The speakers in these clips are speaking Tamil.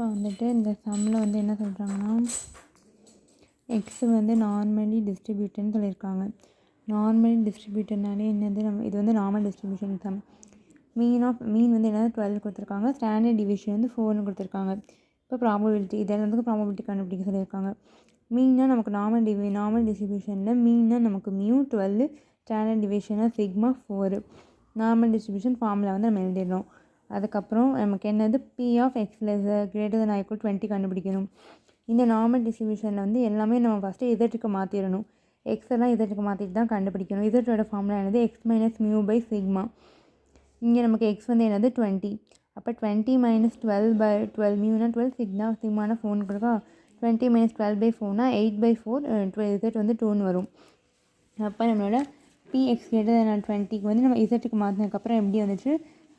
இப்போ வந்துட்டு இந்த சம்மில் வந்து என்ன சொல்கிறாங்கன்னா எக்ஸ் வந்து நார்மலி டிஸ்ட்ரிபியூட்டட்னு சொல்லியிருக்காங்க. நார்மலி டிஸ்ட்ரிபியூட்டட்னாலே என்னது, நம்ம இது வந்து நார்மல் டிஸ்ட்ரிபியூஷன் சம். மீன் வந்து என்னது 12 கொடுத்துருக்காங்க. ஸ்டாண்டர்ட் டிவிஷன் வந்து 4ன்னு கொடுத்துருக்காங்க. இப்போ ப்ராபபிலிட்டி இதெல்லாம் ப்ராபபிலிட்டி கண்டுபிடிக்க சொல்லியிருக்காங்க. மீன்னா நமக்கு நார்மல் டிஸ்ட்ரிபியூஷனில் மீன்னா நமக்கு மியூ 12, ஸ்டாண்டர்ட் டிவிஷனாக சிக்மா 4. நார்மல் டிஸ்ட்ரிபியூஷன் ஃபார்முலா வந்து நம்ம எழுதிடணும். அதுக்கப்புறம் நமக்கு என்னது P of X greater than equal 20 கண்டுபிடிக்கணும். இந்த நார்மல் டிஸ்ட்ரிபியூஷனில் வந்து எல்லாமே நம்ம ஃபஸ்ட்டு இசட்டுக்கு மாற்றிடணும். எக்ஸ் எல்லாம் இசட்டுக்கு மாற்றிட்டு தான் கண்டுபிடிக்கணும். இசட்டோட ஃபார்முலா என்னது x minus mu by sigma. இங்கே நமக்கு எக்ஸ் வந்து என்னது 20. அப்போ 20 மைனஸ் 12/12 மியூனா 12 சிக்மானா 4 கொடுக்கா. 20 மைனஸ் 12/4னா 8/4 இசட் வந்து 2ன்னு வரும். அப்போ நம்மளோட பிஎக்ஸ் கிரேட்டர் தென் 20க்கு வந்து நம்ம இசட்டுக்கு மாற்றினதுக்கப்புறம் எப்படி வந்துச்சு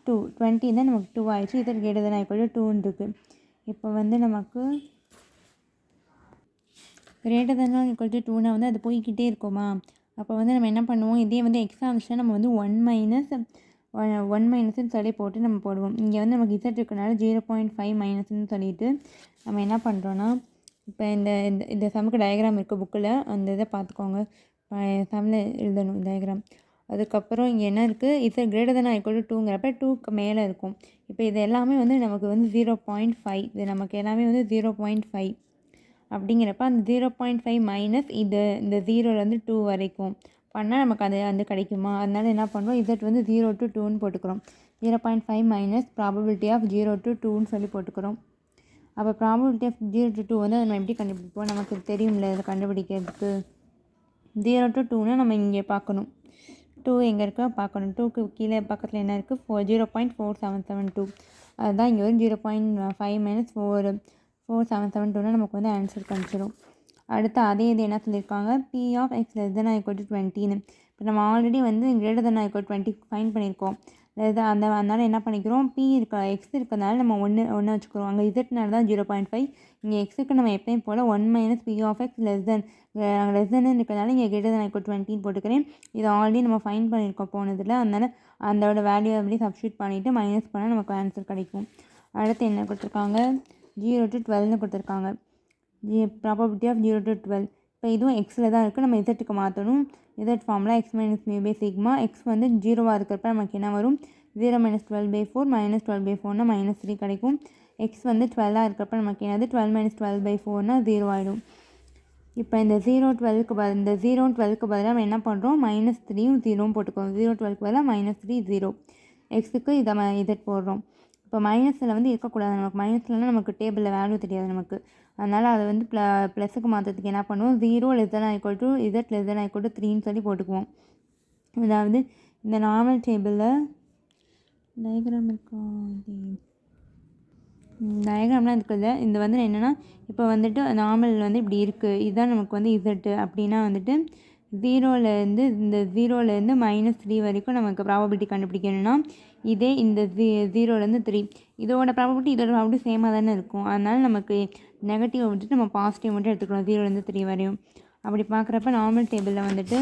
2. 20 தான் நமக்கு 2 ஆயிடுச்சு. Z greater than equal to 2ன்னு இருக்குது. இப்போ வந்து நமக்கு கிரேட்டர் தென் ஈக்குவல் டு 2னா வந்து அது போய்கிட்டே இருக்குமா. அப்போ வந்து நம்ம என்ன பண்ணுவோம், இதே வந்து எக்ஸாம் இருந்துச்சுன்னா நம்ம வந்து 1 மைனஸ்ன்னு சொல்லி போட்டு நம்ம போடுவோம். இங்கே வந்து நமக்கு இசட் இருக்கனால 0.5 மைனஸ்ன்னு சொல்லிட்டு நம்ம என்ன பண்ணுறோன்னா, இப்போ இந்த சம்முக்கு டயக்ராம் இருக்குது புக்கில், அந்த இதை பார்த்துக்கோங்க. சம்மில் எழுதணும் டயக்ராம். அதுக்கப்புறம் இங்கே என்ன இருக்குது, Z greater than equal to 2ங்கிறப்ப 2க்கு மேலே இருக்கும். இப்போ இது எல்லாமே வந்து நமக்கு வந்து 0.5, இது நமக்கு எல்லாமே வந்து 0.5 அப்படிங்கிறப்ப அந்த 0.5 மைனஸ் இந்த 0லேருந்து 2 வரைக்கும் பண்ணால் நமக்கு அது கிடைக்குமா. அதனால என்ன பண்ணுறோம், இசட் வந்து 0 to 2ன்னு போட்டுக்கிறோம். 0.5 மைனஸ் ப்ராபபிலிட்டி ஆஃப் 0 to 2ன்னு சொல்லி போட்டுக்கிறோம். அப்போ ப்ராபபிலிட்டி ஆஃப் 0 to 2 வந்து நம்ம எப்படி கண்டுபிடிப்போம், நமக்கு தெரியும்ல அதை கண்டுபிடிக்கிறதுக்கு. 0 to 2னா நம்ம இங்கே பார்க்கணும், 2 எங்கே இருக்கா பார்க்கணும். 2க்கு கீழே பக்கத்தில் என்ன இருக்குது 0.4772. அதுதான் இங்கே வரும். 0.5 மைனஸ் 4772னா நமக்கு வந்து ஆன்சர் கிடச்சிரும். அடுத்து அதே இது என்ன சொல்லியிருக்காங்க, P of X less than equal to 20ன்னு. இப்போ நம்ம ஆல்ரெடி வந்து கிரேட்டர் தென் ஈக்குவல் 20 ஃபைன் பண்ணியிருக்கோம். அதனால என்ன பண்ணிக்கிறோம், எக்ஸ் இருக்கிறதுனால நம்ம ஒன்று வச்சுக்கிறோம். அங்கே இசட்னால தான் 0.5. இங்கே எக்ஸுக்கு நம்ம எப்பயும் போல் 1 minus p of X less than இருக்கிறதுனால இங்கே கிரேட்டர் தென் ஈக்குவல் 20ன்னு போட்டுக்கிறேன். இது ஆல்ரெடி நம்ம ஃபைன் பண்ணியிருக்கோம் போனதில். அதனால் அதோட வேல்யூ அப்படி சப்ஸ்டியூட் பண்ணிவிட்டு மைனஸ் பண்ணால் நமக்கு ஆன்சர் கிடைக்கும். அடுத்து என்ன கொடுத்துருக்காங்க, 0 to 12ன்னு கொடுத்துருக்காங்க. Probability of 0 to 12. இப்போ இதுவும் எக்ஸில் தான் இருக்குது, நம்ம இசட்டுக்கு மாற்றணும். Z formula x minus mu by sigma. X வந்து 0வாக இருக்கிறப்ப நமக்கு என்ன வரும், 0 மைனஸ் 12/4 மைனஸ் 12/4னா -3 கிடைக்கும். எக்ஸ் வந்து 12ஆக இருக்கிறப்ப நமக்கு என்னது 12 மைனஸ் 12/4னா 0 ஆகிடும். இப்போ இந்த 0-12க்கு பதிலாக நம்ம என்ன பண்ணுறோம், -3யும் 0வும் போட்டுக்கோம். 0-12க்கு பதிலாக -3 0. எக்ஸுக்கு இசட் போடுறோம். இப்போ மைனஸில் வந்து இருக்கக்கூடாது, நமக்கு மைனஸ்லனா நமக்கு டேபிளில் வேல்யூ தெரியாது நமக்கு. அதனால் அதை வந்து ப்ளஸுக்கு மாற்றத்துக்கு என்ன பண்ணுவோம், 0 less than equal to Z less than equal to 3ன்னு சொல்லி போட்டுக்குவோம். அதாவது இந்த நார்மல் டேபிளில் டயக்ராம் இருக்கா, டயக்ராம்லாம் இருக்குது. இது வந்து என்னென்னா, இப்போ வந்துட்டு நார்மல் வந்து இப்படி இருக்குது, இதுதான் நமக்கு வந்து இசட்டு. அப்படின்னா வந்துட்டு 0லேருந்து -3 வரைக்கும் நமக்கு ப்ராபபிலிட்டி கண்டுபிடிக்கணும்னா இதே இந்த 0லேருந்து 3 இதோட ப்ராபபிலிட்டி சேமாக தானே இருக்கும். அதனால் நமக்கு நெகட்டிவ் வந்துட்டு நம்ம பாசிட்டிவ் மட்டும் எடுத்துக்கலாம் 0லேருந்து 3 வரையும். அப்படி பார்க்குறப்ப நார்மல் டேபிளில் வந்துட்டு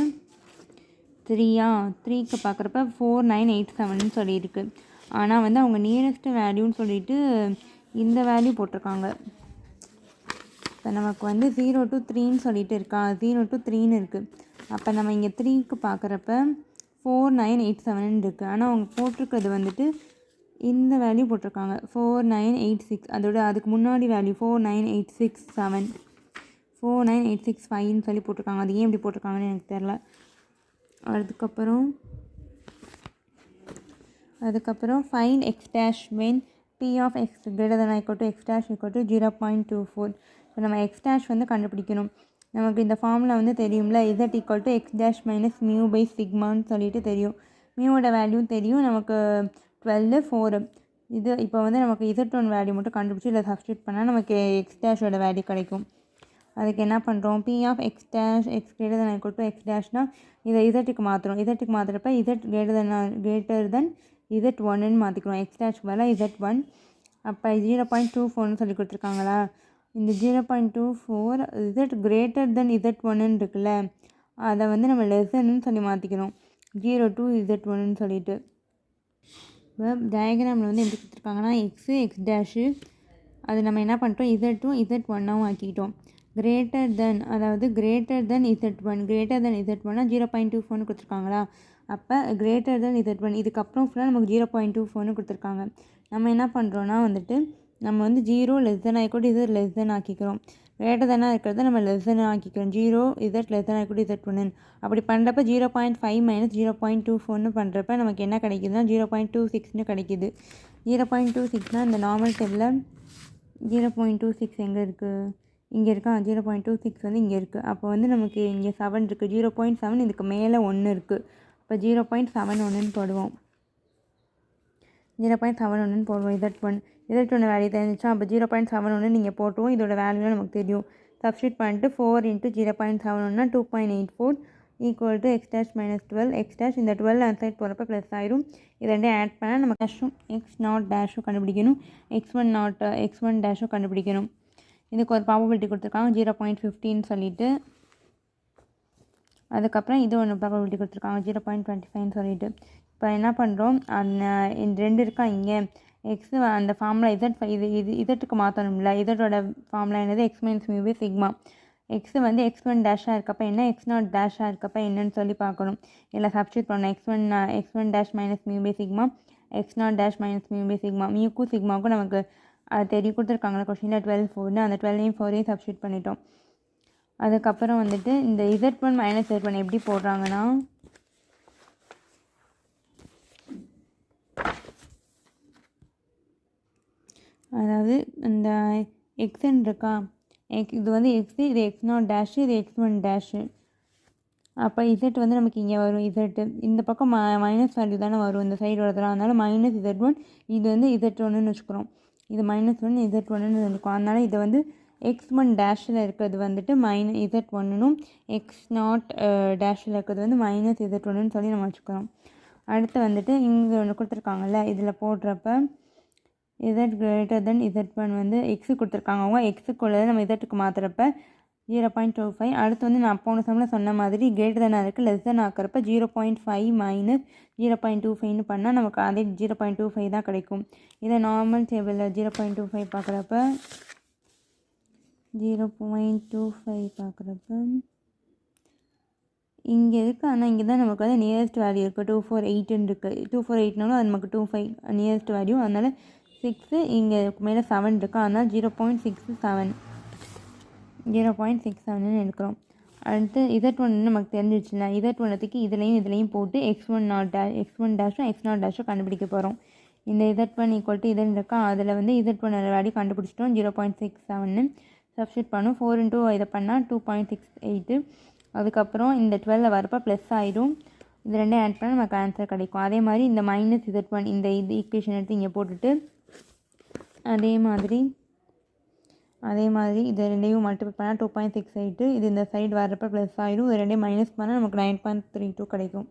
3க்கு பார்க்குறப்ப 4987ன்னு சொல்லியிருக்கு. ஆனால் வந்து அவங்க நியரஸ்ட்டு வேல்யூன்னு சொல்லிட்டு இந்த வேல்யூ போட்டிருக்காங்க. இப்போ நமக்கு வந்து 0 to 3ன்னு சொல்லிட்டு இருக்கா, 0 to 3ன்னு இருக்குது. அப்போ நம்ம இங்கே 3க்கு பார்க்குறப்ப 4987ன்னு இருக்குது. ஆனால் அவங்க போட்டிருக்கிறது வந்துட்டு இந்த வேல்யூ போட்டிருக்காங்க 4986. அதுக்கு முன்னாடி வேல்யூ 49867 49865ன்னு சொல்லி போட்டிருக்காங்க. அது ஏன் இப்படி போட்டிருக்காங்கன்னு எனக்கு தெரில. அதுக்கப்புறம் find X dash when p of x greater than or equal to x dash equal to 0.24. இப்போ நம்ம எக்ஸ் டேஷ் வந்து கண்டுபிடிக்கணும். நமக்கு இந்த ஃபார்முலா வந்து தெரியும்ல, z equal to X dash minus mu by சிக்மான்னு சொல்லிட்டு தெரியும். மியூவோட வேல்யூ தெரியும் நமக்கு 12 4. இது இப்போ வந்து நமக்கு z1 வேல்யூ மட்டும் கண்டுபிடிச்சி இதில் சப்ஸ்டியூட் பண்ணால் நமக்கு எக்ஸ் டேஷோட வேல்யூ கிடைக்கும். அதுக்கு என்ன பண்ணுறோம், P of X dash X greater than equal to X டேஷ்னால் இதை இசட்டுக்கு மாற்றுறோம். இசட்டுக்கு மாற்றுறப்ப இசட் கிரேட்டர் தென் z1ன்னு மாற்றிக்கிறோம். எக்ஸ் டேஷ் பதிலாக z1. அப்போ 0.24ன்னு சொல்லி கொடுத்துருக்காங்களா, இந்த 0.24 இசட் கிரேட்டர் தென் z1ன்னு இருக்குல்ல, அதை வந்து நம்ம லெசன்னு சொல்லி மாற்றிக்கிறோம் 0 to z1ன்னு சொல்லிட்டு. இப்போ டயக்ராமில் வந்து எப்படி கொடுத்துருக்காங்கன்னா எக்ஸ் டேஷு அது நம்ம என்ன பண்ணிட்டோம், Z2 Z1ஆகவும் ஆக்கிட்டோம். கிரேட்டர் தென், அதாவது greater than Z1, greater than Z1னா 0.24ன்னு கொடுத்துருக்காங்களா, அப்போ கிரேட்டர் தென் Z1. இதுக்கப்புறம் ஃபுல்லாக நமக்கு 0.24ன்னு கொடுத்துருக்காங்க. நம்ம என்ன பண்ணுறோன்னா வந்துட்டு நம்ம வந்து 0 லெஸ் தென் ஆகிக்கூட Z லெஸ் தென் ஆக்கிக்கிறோம். கிரேட்டர் தென்னாக இருக்கிறத நம்ம லெஸ் தென் ஆக்கிக்கிறோம். 0 Z லெஸ் தென் ஆகிக்கூட Z1. அப்படி பண்ணுறப்ப 0.5 மைனஸ் 0.24ன்னு பண்ணுறப்ப நமக்கு என்ன கிடைக்குதுன்னா 0.26ன்னு கிடைக்கிது. 0.26னால் இந்த நார்மல் டேபிளில் 0.26 எங்கே இருக்குது, இங்கே இருக்கா. 0.26 வந்து இங்கே இருக்குது. அப்போ வந்து நமக்கு இங்கே 7 இருக்குது. 0.7 இதுக்கு மேலே 1 இருக்குது. இப்போ 0.71ன்னு போடுவோம். 0.71ன்னு போடுவோம். Z1 வேல்யூ தெரிஞ்சிச்சா, அப்போ 0.71 நீங்கள் போட்டுவோம். இதோட வேல்யூலாம் நமக்கு தெரியும். சப்ஸ்டியூட் பண்ணிட்டு 4 × 0.71னா 2.84 equal to x dash minus 12. x dash இந்த 12 அந்த சைட் போகிறப்ப ப்ளஸ் ஆயிரும். இது ரெண்டையும் ஆட் பண்ணால் நம்ம டேஷும் x0 டேஷும் கண்டுபிடிக்கணும், x1 டேஷும் கண்டுபிடிக்கணும். இதுக்கு ஒரு ப்ராபபிலிட்டி கொடுத்துருக்காங்க 0.15 சொல்லிட்டு. அதுக்கப்புறம் இது ஒன்று ப்ராபபிலிட்டி கொடுத்துருக்காங்க 0.25ன்னு சொல்லிட்டு. இப்போ என்ன பண்ணுறோம், அந்த 2 இருக்கா இங்கே எக்ஸ் அந்த ஃபார்முலா இது இசட்டுக்கு மாற்றணும்ல. இதோட ஃபார்முலா என்னது, x minus mu by sigma. X வந்து x1 டேஷாக இருக்கப்போ என்ன, x0 டேஷாக இருக்கப்போ என்னன்னு சொல்லி பார்க்கணும். இதில் சப்ஸ்டியூட் பண்ணணும். x1 dash minus mu by sigma, x0 dash minus mu by sigma. மியூக்கும் சிக்மாவுக்கும் நமக்கு தெரிய கொடுத்துருக்காங்களா கொஸ்டினில் 12 அந்த 12ஐயும் 4ஐயும் சப்ஸ்டியூட் பண்ணிட்டோம். அதுக்கப்புறம் வந்துட்டு இந்த Z1 மைனஸ் Z1 எப்படி போடுறாங்கன்னா, அதாவது இந்த எக்ஸ்ன்னு இருக்கா, இது வந்து எக்ஸு, இது x0 டேஷு, இது x1 டேஷு. அப்போ Z வந்து நமக்கு இங்கே வரும். Z இந்த பக்கம் மைனஸ் வேல்யூ தானே வரும் இந்த சைடு வரதுலாம். அதனால் மைனஸ் Z1, இது வந்து Z1ன்னு வச்சுக்கிறோம். இது -1 Z1ன்னு இருக்கும். அதனால் இதை வந்து x1 டேஷில் இருக்கிறது வந்துட்டு Z1னும், x0 டேஷில் இருக்கிறது வந்து -Z1ன்னு சொல்லி நம்ம வச்சுக்கிறோம். அடுத்து வந்துட்டு இங்கே ஒன்று கொடுத்துருக்காங்கல்ல, இதில் போடுறப்ப Z கிரேட்டர் தென் Z1 வந்து எக்ஸு கொடுத்துருக்காங்க. அவங்க எக்ஸுக்குள்ளே நம்ம Z மாற்றுறப்ப 0.25. அடுத்து வந்து நான் போன சம்மில் சொன்ன மாதிரி கிரேட்டர் தென்னாக இருக்குது, லெஸ் தென் ஆக்கிறப்ப 0.5 மைனஸ் 0.25ன்னு பண்ணால் நமக்கு அதே 0.25 தான் கிடைக்கும். இதை நார்மல் டேபிளில் 0.25 பார்க்குறப்ப 0.25 பார்க்குறப்ப இங்கே இருக்குது. ஆனால் இங்கே தான் நமக்கு வந்து நியரஸ்ட் வேல்யூ இருக்குது, 248ன்னு இருக்குது. 248னாலும் அது நமக்கு 25 நியரஸ்ட் வேல்யூ. அதனால் 6 இங்கே மேலே 7 இருக்குது. அதனால் 0.67ன்னு எடுக்கிறோம். அடுத்து Z1 நமக்கு தெரிஞ்சிச்சுல, Z1த்துக்கு இதுலேயும் போட்டு x1 டேஷும் x0 டேஷும் கண்டுபிடிக்க போகிறோம். இந்த Z1 ஈக்குவல் டு இதுன்னு இருக்கா, அதில் வந்து Z1 வேல்யூ கண்டுபிடிச்சிட்டோம் 0.67ன்னு. சப்ஸ்டியூட் பண்ணும். 4 × இதை பண்ணால் 2.68. அதுக்கப்புறம் இந்த 12 வரப்போ ப்ளஸ் ஆயிடும். இது ரெண்டையும் ஆட் பண்ணால் நமக்கு ஆன்சர் கிடைக்கும். அதே மாதிரி இந்த -Z1 இந்த ஈக்குவேஷன் எடுத்து இங்கே போட்டுட்டு அதே மாதிரி இது ரெண்டையும் மல்டிபிள் பண்ணால் 2.68. இது இந்த சைடு வரப்போ ப்ளஸ் ஆயிடும். இது ரெண்டையும் மைனஸ் பண்ணால் நமக்கு 9.32 கிடைக்கும்.